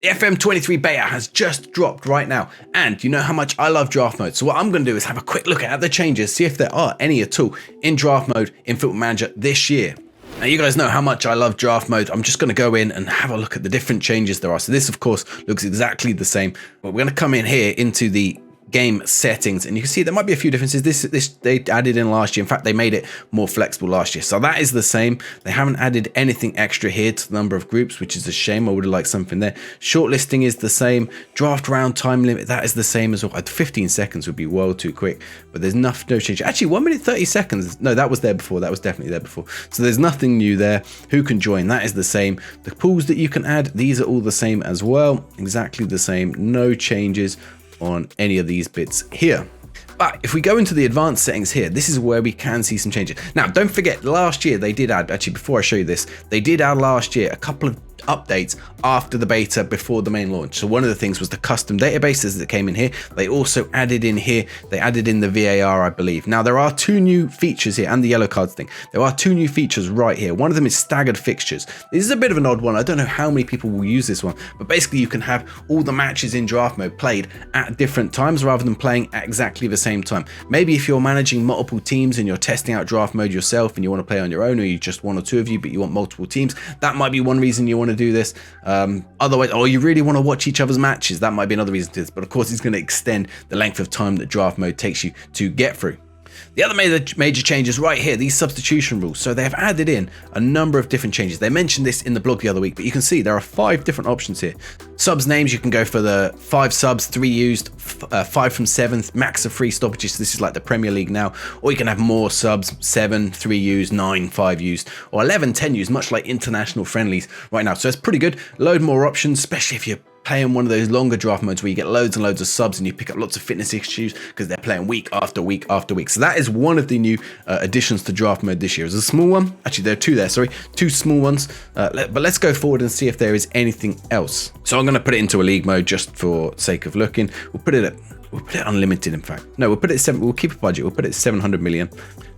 The FM23 beta has just dropped right now, and you know how much I love draft mode, so what I'm going to do is have a quick look at the changes, see if there are any at all in draft mode in Football Manager this year. Now you guys know how much I love draft mode. I'm just going to go in and have a look at the different changes there are. So this of course looks exactly the same, but we're going to come in here into the game settings, and you can see there might be a few differences. This they added in last year. In fact, they made it more flexible last year, so that is the same. They haven't added anything extra here to the number of groups, which is a shame. I would have liked something there. Shortlisting is the same. Draft round time limit, that is the same as well. 15 seconds would be well too quick, but there's no change. Actually, 1 minute 30 seconds. No, that was there before. That was definitely there before. So there's nothing new there. Who can join? That is the same. The pools that you can add, these are all the same as well. Exactly the same. No changes on any of these bits here. But if we go into the advanced settings here, this is where we can see some changes. Now, don't forget, last year they did add, actually before I show you this, they did add last year a couple of updates after the beta before the main launch. So one of the things was the custom databases that came in here. They also added in here, they added in the VAR, I believe. Now there are two new features here, and the yellow cards thing. There are two new features right here. One of them is staggered fixtures. This is a bit of an odd one. I don't know how many people will use this one, but basically you can have all the matches in draft mode played at different times rather than playing at exactly the same time. Maybe if you're managing multiple teams and you're testing out draft mode yourself and you want to play on your own, or you just one or two of you, but you want multiple teams, that might be one reason you want to do this. Otherwise, or you really want to watch each other's matches, that might be another reason to this. But of course, it's going to extend the length of time that draft mode takes you to get through. The other major changes right here, these substitution rules. So they have added in a number of different changes. They mentioned this in the blog the other week, but you can see there are 5 different options here. Subs names, you can go for the 5 subs, 3 used, 5 from 7th, max of 3 stoppages. This is like the Premier League now. Or you can have more subs, 7, 3 used, 9, 5 used, or 11, 10 used, much like international friendlies right now. So it's pretty good. Load more options, especially if you're playing one of those longer draft modes where you get loads and loads of subs and you pick up lots of fitness issues because they're playing week after week after week. So that is one of the new additions to draft mode this year. It's a small one. Actually, there are 2 there, sorry. 2 small ones. But let's go forward and see if there is anything else. So I'm going to put it into a league mode just for sake of looking. We'll put it unlimited, in fact. No, we'll put it 7. We'll keep a budget. We'll put it 700 million.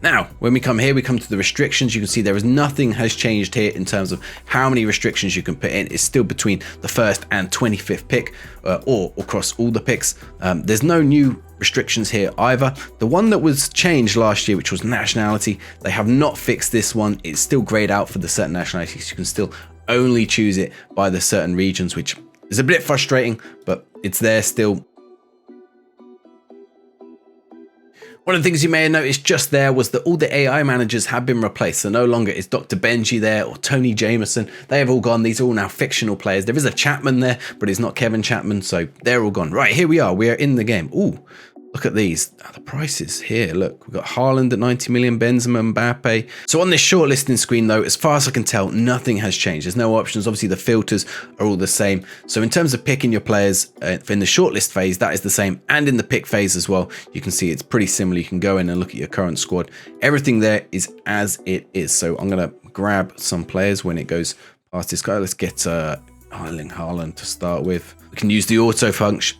Now, when we come here, we come to the restrictions. You can see there is nothing has changed here in terms of how many restrictions you can put in. It's still between the 1st and 25th pick, or across all the picks. There's no new restrictions here either. The one that was changed last year, which was nationality, they have not fixed this one. It's still grayed out for the certain nationalities. You can still only choose it by the certain regions, which is a bit frustrating, but it's there still. One of the things you may have noticed just there was that all the AI managers have been replaced. So no longer is Dr. Benji there or Tony Jameson. They have all gone. These are all now fictional players. There is a Chapman there, but it's not Kevin Chapman. So they're all gone. Right, here we are. We are in the game. Ooh, look at these. Oh, the prices here. Look, we've got Haaland at 90 million, Benzema, Mbappe. So on this shortlisting screen, though, as far as I can tell, nothing has changed. There's no options. Obviously, the filters are all the same. So in terms of picking your players in the shortlist phase, that is the same. And in the pick phase as well, you can see it's pretty similar. You can go in and look at your current squad. Everything there is as it is. So I'm going to grab some players when it goes past this guy. Let's get Haaland to start with. We can use the auto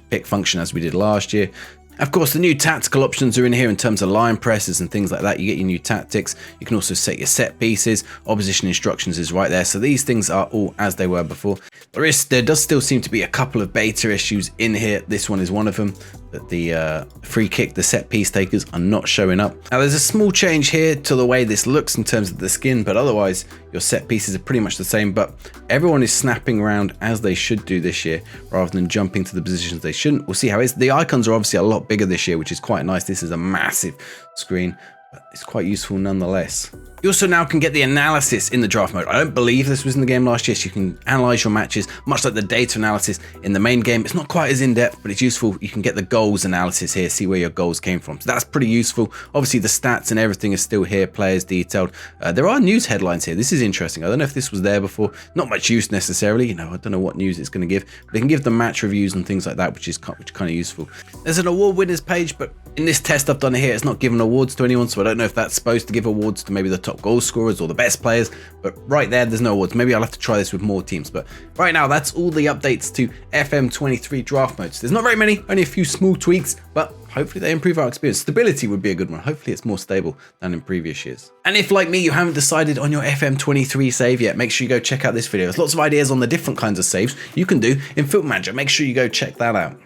pick function as we did last year. Of course, the new tactical options are in here in terms of line presses and things like that. You get your new tactics. You can also set your set pieces. Opposition instructions is right there. So these things are all as they were before. There does still seem to be a couple of beta issues in here. This one is one of them. That the free kick, the set piece takers are not showing up. Now there's a small change here to the way this looks in terms of the skin, but otherwise your set pieces are pretty much the same. But everyone is snapping around as they should do this year rather than jumping to the positions they shouldn't. We'll see how it is. The icons are obviously a lot bigger this year, which is quite nice. This is a massive screen, but it's quite useful nonetheless. You also now can get the analysis in the draft mode. I don't believe this was in the game last year, so you can analyze your matches, much like the data analysis in the main game. It's not quite as in-depth, but it's useful. You can get the goals analysis here, see where your goals came from. So that's pretty useful. Obviously, the stats and everything is still here, players detailed. There are news headlines here. This is interesting. I don't know if this was there before. Not much use necessarily. You know, I don't know what news it's going to give. But they can give the match reviews and things like that, which is kind of useful. There's an award winners page, but in this test I've done it here, it's not giving awards to anyone, so I don't know if that's supposed to give awards to maybe the top top goal scorers or the best players, but right there's no awards. Maybe I'll have to try this with more teams, but right now that's all the updates to FM23 draft modes. There's not very many, only a few small tweaks, but hopefully they improve our experience. Stability would be a good one. Hopefully it's more stable than in previous years. And if, like me, you haven't decided on your FM23 save yet, make sure you go check out this video. There's lots of ideas on the different kinds of saves you can do in Football Manager. Make sure you go check that out.